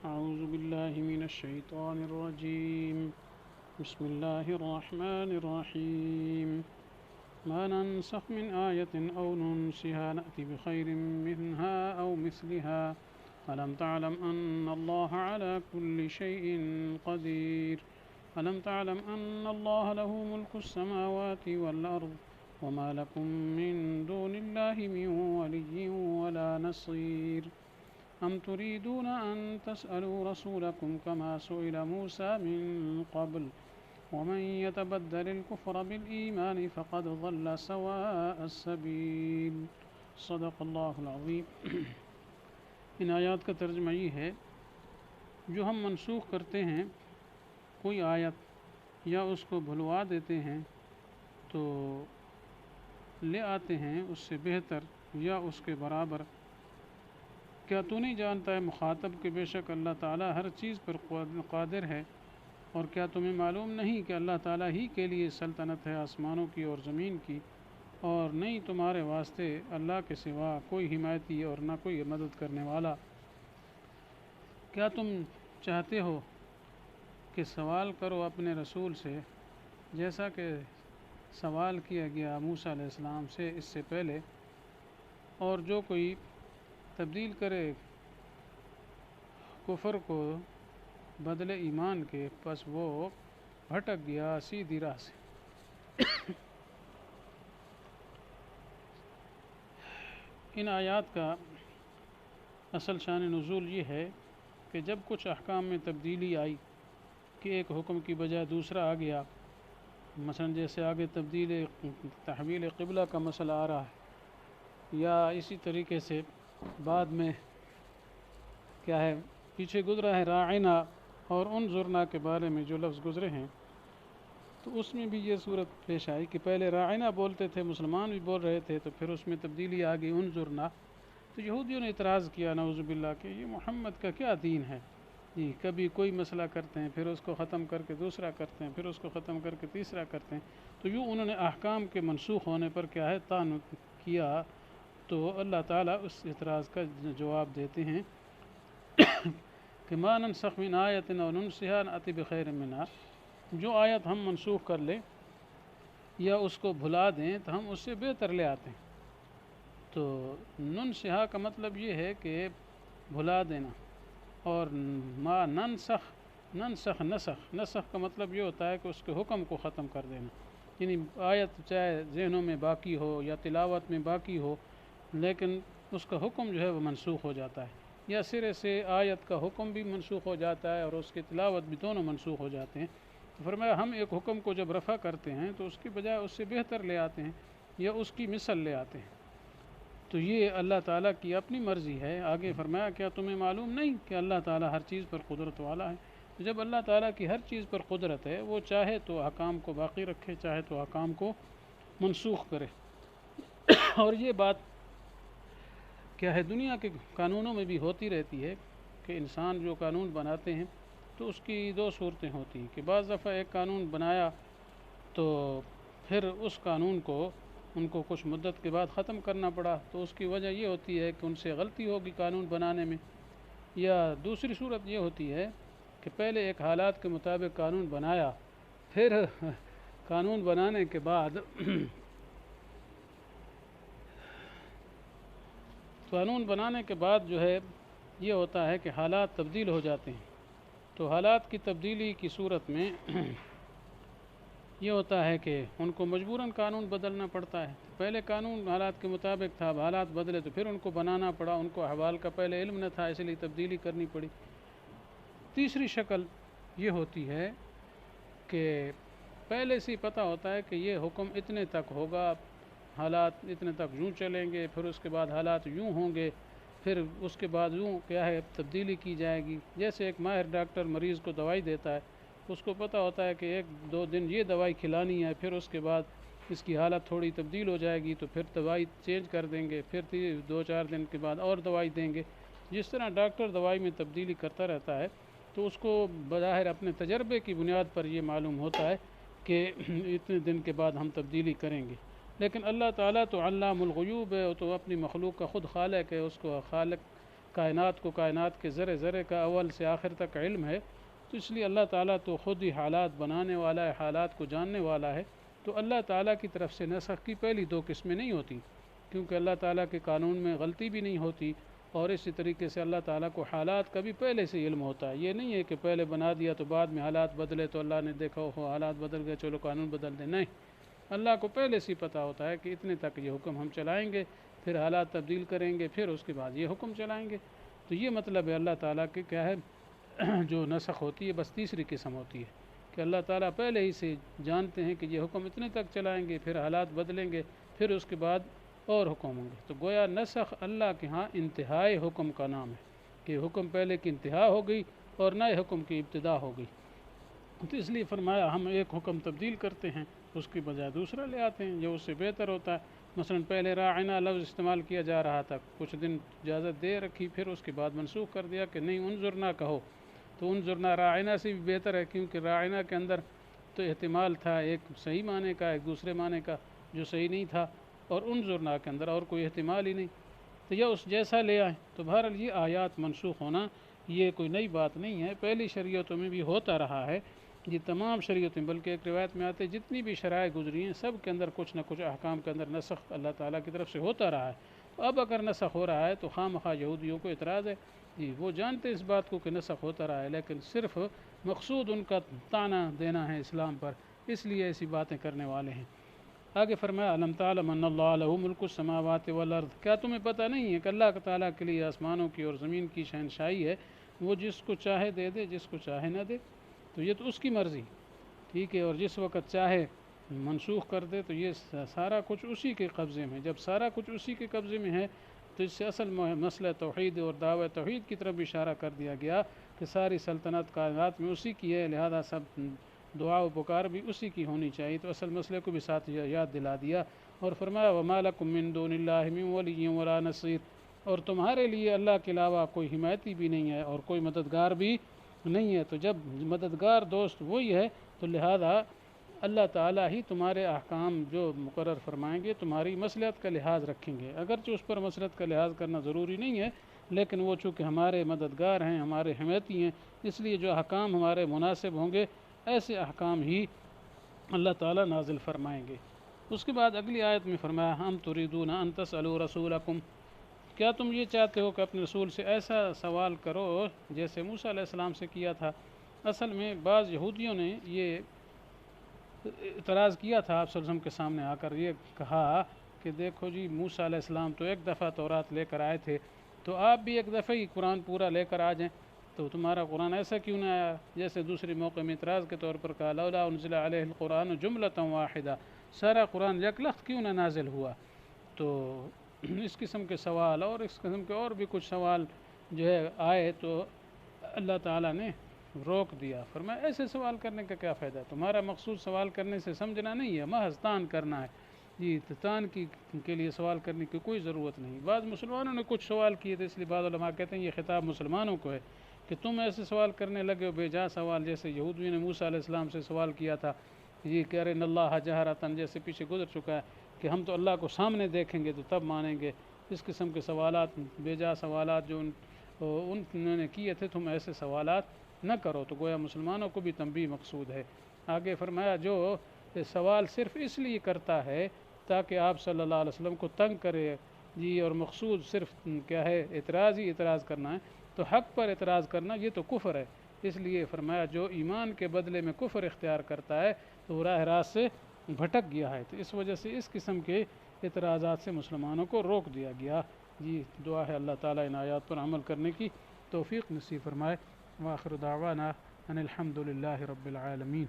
أعوذ بالله من الشيطان الرجيم. بسم الله الرحمن الرحيم. ما ننسخ من آية أو ننسها نأتي بخير منها أو مثلها ألم تعلم أن الله على كل شيء قدير ألم تعلم أن الله له ملك السماوات والأرض وما لكم من دون الله من ولي ولا نصير أم تريدون أن تسألوا رسولكم كما سئل موسى من قبل ومن يتبدل الكفر بالإيمان فقد ضل سواء السبيل. صدق اللہ العظیم. ان آیات کا ترجمہ یہ ہے جو ہم منسوخ کرتے ہیں کوئی آیت یا اس کو بھلوا دیتے ہیں تو لے آتے ہیں اس سے بہتر یا اس کے برابر. کیا تو نہیں جانتا ہے مخاطب کہ بے شک اللہ تعالیٰ ہر چیز پر قادر ہے، اور کیا تمہیں معلوم نہیں کہ اللہ تعالیٰ ہی کے لیے سلطنت ہے آسمانوں کی اور زمین کی، اور نہیں تمہارے واسطے اللہ کے سوا کوئی حمایتی اور نہ کوئی مدد کرنے والا. کیا تم چاہتے ہو کہ سوال کرو اپنے رسول سے جیسا کہ سوال کیا گیا موسیٰ علیہ السلام سے اس سے پہلے، اور جو کوئی تبدیل کرے کفر کو بدلے ایمان کے پس وہ بھٹک گیا سیدھی راہ سے. ان آیات کا اصل شان نزول یہ ہے کہ جب کچھ احکام میں تبدیلی آئی کہ ایک حکم کی بجائے دوسرا آ گیا، مثلا جیسے آگے تحویل قبلہ کا مسئلہ آ رہا ہے، یا اسی طریقے سے بعد میں کیا ہے پیچھے گزرا ہے راعنا اور انظرنا کے بارے میں جو لفظ گزرے ہیں، تو اس میں بھی یہ صورت پیش آئی کہ پہلے راعنا بولتے تھے، مسلمان بھی بول رہے تھے، تو پھر اس میں تبدیلی آ گئی انظرنا. تو یہودیوں نے اعتراض کیا نعوذ باللہ کہ یہ محمد کا کیا دین ہے جی، کبھی کوئی مسئلہ کرتے ہیں پھر اس کو ختم کر کے دوسرا کرتے ہیں، پھر اس کو ختم کر کے تیسرا کرتے ہیں. تو یوں انہوں نے احکام کے منسوخ ہونے پر کیا ہے طعن کیا. تو اللہ تعالیٰ اس اعتراض کا جواب دیتے ہیں کہ ما ننسخ من آیت او ننسها نأتی بخیر منها، جو آیت ہم منسوخ کر لیں یا اس کو بھلا دیں تو ہم اس سے بہتر لے آتے ہیں. تو ننسها کا مطلب یہ ہے کہ بھلا دینا، اور ما ننسخ نسخ کا مطلب یہ ہوتا ہے کہ اس کے حکم کو ختم کر دینا، یعنی آیت چاہے ذہنوں میں باقی ہو یا تلاوت میں باقی ہو لیکن اس کا حکم جو ہے وہ منسوخ ہو جاتا ہے، یا سرے سے آیت کا حکم بھی منسوخ ہو جاتا ہے اور اس کی تلاوت بھی، دونوں منسوخ ہو جاتے ہیں. تو فرمایا ہم ایک حکم کو جب رفع کرتے ہیں تو اس کی بجائے اس سے بہتر لے آتے ہیں یا اس کی مثل لے آتے ہیں. تو یہ اللہ تعالیٰ کی اپنی مرضی ہے. آگے فرمایا کیا تمہیں معلوم نہیں کہ اللہ تعالیٰ ہر چیز پر قدرت والا ہے. تو جب اللہ تعالیٰ کی ہر چیز پر قدرت ہے، وہ چاہے تو احکام کو باقی رکھے، چاہے تو احکام کو منسوخ کرے. اور یہ بات کیا ہے دنیا کے قانونوں میں بھی ہوتی رہتی ہے کہ انسان جو قانون بناتے ہیں تو اس کی دو صورتیں ہوتی ہیں کہ بعض دفعہ ایک قانون بنایا تو پھر اس قانون کو ان کو کچھ مدت کے بعد ختم کرنا پڑا، تو اس کی وجہ یہ ہوتی ہے کہ ان سے غلطی ہوگی قانون بنانے میں. یا دوسری صورت یہ ہوتی ہے کہ پہلے ایک حالات کے مطابق قانون بنایا، پھر قانون بنانے کے بعد جو ہے یہ ہوتا ہے کہ حالات تبدیل ہو جاتے ہیں. تو حالات کی تبدیلی کی صورت میں یہ ہوتا ہے کہ ان کو مجبوراً قانون بدلنا پڑتا ہے. پہلے قانون حالات کے مطابق تھا، اب حالات بدلے تو پھر ان کو بنانا پڑا. ان کو احوال کا پہلے علم نہ تھا، اس لیے تبدیلی کرنی پڑی. تیسری شکل یہ ہوتی ہے کہ پہلے سے ہی پتہ ہوتا ہے کہ یہ حکم اتنے تک ہوگا، حالات اتنے تک یوں چلیں گے، پھر اس کے بعد حالات یوں ہوں گے، پھر اس کے بعد یوں کیا ہے تبدیلی کی جائے گی. جیسے ایک ماہر ڈاکٹر مریض کو دوائی دیتا ہے، اس کو پتہ ہوتا ہے کہ 1-2 دن یہ دوائی کھلانی ہے، پھر اس کے بعد اس کی حالت تھوڑی تبدیل ہو جائے گی تو پھر دوائی چینج کر دیں گے، پھر 2-4 دن کے بعد اور دوائی دیں گے. جس طرح ڈاکٹر دوائی میں تبدیلی کرتا رہتا ہے تو اس کو بظاہر اپنے تجربے کی بنیاد پر یہ معلوم ہوتا ہے کہ اتنے دن کے بعد ہم تبدیلی کریں گے. لیکن اللہ تعالیٰ تو علام الغیوب ہے، تو اپنی مخلوق کا خود خالق ہے، اس کو کائنات کو کائنات کے ذرے ذرے کا اول سے آخر تک علم ہے، تو اس لیے اللہ تعالیٰ تو خود ہی حالات بنانے والا ہے، حالات کو جاننے والا ہے، تو اللہ تعالیٰ کی طرف سے نسخ کی پہلی دو قسمیں نہیں ہوتی، کیونکہ اللہ تعالیٰ کے قانون میں غلطی بھی نہیں ہوتی، اور اسی طریقے سے اللہ تعالیٰ کو حالات کا بھی پہلے سے علم ہوتا ہے۔ یہ نہیں ہے کہ پہلے بنا دیا تو بعد میں حالات بدلے تو اللہ نے دیکھا ہو حالات بدل گئے چلو قانون بدل دیں، نہیں، اللہ کو پہلے سے ہی پتہ ہوتا ہے کہ اتنے تک یہ حکم ہم چلائیں گے، پھر حالات تبدیل کریں گے، پھر اس کے بعد یہ حکم چلائیں گے۔ تو یہ مطلب ہے اللہ تعالیٰ کے کیا ہے جو نسخ ہوتی ہے بس تیسری قسم ہوتی ہے کہ اللہ تعالیٰ پہلے ہی سے جانتے ہیں کہ یہ حکم اتنے تک چلائیں گے، پھر حالات بدلیں گے، پھر اس کے بعد اور حکم ہوں گے۔ تو گویا نسخ اللہ کے ہاں انتہائی حکم کا نام ہے کہ حکم پہلے کی انتہا ہو گئی اور نئے حکم کی ابتدا ہو گئی۔ تو اس لیے فرمایا ہم ایک حکم تبدیل کرتے ہیں، اس کی بجائے دوسرا لے آتے ہیں جو اس سے بہتر ہوتا ہے۔ مثلا پہلے راعنا لفظ استعمال کیا جا رہا تھا، کچھ دن اجازت دے رکھی، پھر اس کے بعد منسوخ کر دیا کہ نہیں انظرنا کہو، تو انظرنا راعنا سے بھی بہتر ہے، کیونکہ راعنا کے اندر تو احتمال تھا ایک صحیح معنی کا ایک دوسرے معنی کا جو صحیح نہیں تھا، اور انظرنا کے اندر اور کوئی احتمال ہی نہیں، تو یہ اس جیسا لے آئیں۔ تو بہرحال یہ آیات منسوخ ہونا یہ کوئی نئی بات نہیں ہے، پہلی شریعتوں میں بھی ہوتا رہا ہے، یہ تمام شریعتیں، بلکہ ایک روایت میں آتے جتنی بھی شرائع گزری ہیں سب کے اندر کچھ نہ کچھ احکام کے اندر نسخ اللہ تعالیٰ کی طرف سے ہوتا رہا ہے۔ تو اب اگر نسخ ہو رہا ہے تو خواہ مخواہ یہودیوں کو اعتراض ہے، جی وہ جانتے اس بات کو کہ نسخ ہوتا رہا ہے، لیکن صرف مقصود ان کا طعنہ دینا ہے اسلام پر، اس لیے ایسی باتیں کرنے والے ہیں۔ آگے فرمایا الم تعلم ان اللہ لہ ملک السماوات والارض، کیا تمہیں پتہ نہیں ہے کہ اللہ تعالیٰ کے لیے آسمانوں کی اور زمین کی شہنشاہی ہے، وہ جس کو چاہے دے دے، جس کو چاہے نہ دے، تو یہ تو اس کی مرضی، ٹھیک ہے، اور جس وقت چاہے منسوخ کر دے، تو یہ سارا کچھ اسی کے قبضے میں۔ جب سارا کچھ اسی کے قبضے میں ہے تو اس سے اصل مسئلہ توحید اور دعوی توحید کی طرف اشارہ کر دیا گیا کہ ساری سلطنت کائنات میں اسی کی ہے، لہذا سب دعا و پکار بھی اسی کی ہونی چاہیے، تو اصل مسئلے کو بھی ساتھ یاد دلا دیا، اور فرمایا وما لکم من دون اللہ من ولی ولا نصیر، اور تمہارے لیے اللہ کے علاوہ کوئی حمایتی بھی نہیں ہے اور کوئی مددگار بھی نہیں ہے۔ تو جب مددگار دوست وہی ہے تو لہذا اللہ تعالیٰ ہی تمہارے احکام جو مقرر فرمائیں گے تمہاری مصلحت کا لحاظ رکھیں گے، اگرچہ اس پر مصلحت کا لحاظ کرنا ضروری نہیں ہے، لیکن وہ چونکہ ہمارے مددگار ہیں، ہمارے حمایتی ہیں، اس لیے جو احکام ہمارے مناسب ہوں گے ایسے احکام ہی اللہ تعالیٰ نازل فرمائیں گے۔ اس کے بعد اگلی آیت میں فرمایا ہم تريدون ان تسألوا رسولکم، کیا تم یہ چاہتے ہو کہ اپنے رسول سے ایسا سوال کرو جیسے موسیٰ علیہ السلام سے کیا تھا۔ اصل میں بعض یہودیوں نے یہ اعتراض کیا تھا آپ صلی اللہ علیہ وسلم کے سامنے آ کر، یہ کہا کہ دیکھو جی موسیٰ علیہ السلام تو ایک دفعہ تورات لے کر آئے تھے، تو آپ بھی ایک دفعہ ہی قرآن پورا لے کر آ جائیں، تو تمہارا قرآن ایسا کیوں نہ آیا؟ جیسے دوسرے موقع میں اعتراض کے طور پر کہا لولا انزل علیہ القرآن جملۃ واحدہ، سارا قرآن یک لخت کیوں نہ نازل ہوا؟ تو اس قسم کے سوال اور اس قسم کے اور بھی کچھ سوال جو ہے آئے تو اللہ تعالیٰ نے روک دیا، فرمایا ایسے سوال کرنے کا کیا فائدہ ہے؟ تمہارا مقصود سوال کرنے سے سمجھنا نہیں ہے، محض تان کرنا ہے، جی تان کے لیے سوال کرنے کی کوئی ضرورت نہیں۔ بعض مسلمانوں نے کچھ سوال کیے تھے، اس لیے بعض علماء کہتے ہیں یہ خطاب مسلمانوں کو ہے کہ تم ایسے سوال کرنے لگے ہو بے جا سوال، جیسے یہودیوں نے موسیٰ علیہ السلام سے سوال کیا تھا، یہ کہہ رہے اللہ جہرتاً، جیسے پیچھے گزر چکا ہے کہ ہم تو اللہ کو سامنے دیکھیں گے تو تب مانیں گے۔ اس قسم کے سوالات بے جا سوالات جو انہوں نے کیے تھے، تم ایسے سوالات نہ کرو، تو گویا مسلمانوں کو بھی تنبیہ مقصود ہے۔ آگے فرمایا جو سوال صرف اس لیے کرتا ہے تاکہ آپ صلی اللہ علیہ وسلم کو تنگ کرے، جی، اور مقصود صرف کیا ہے اعتراض ہی اعتراض کرنا ہے، تو حق پر اعتراض کرنا یہ تو کفر ہے۔ اس لیے فرمایا جو ایمان کے بدلے میں کفر اختیار کرتا ہے تو وہ راہ راست سے بھٹک گیا ہے، تو اس وجہ سے اس قسم کے اعتراضات سے مسلمانوں کو روک دیا گیا۔ جی دعا ہے اللہ تعالیٰ ان آیات پر عمل کرنے کی توفیق نصیب فرمائے۔ وآخر دعوانا ان الحمد للہ رب العالمین۔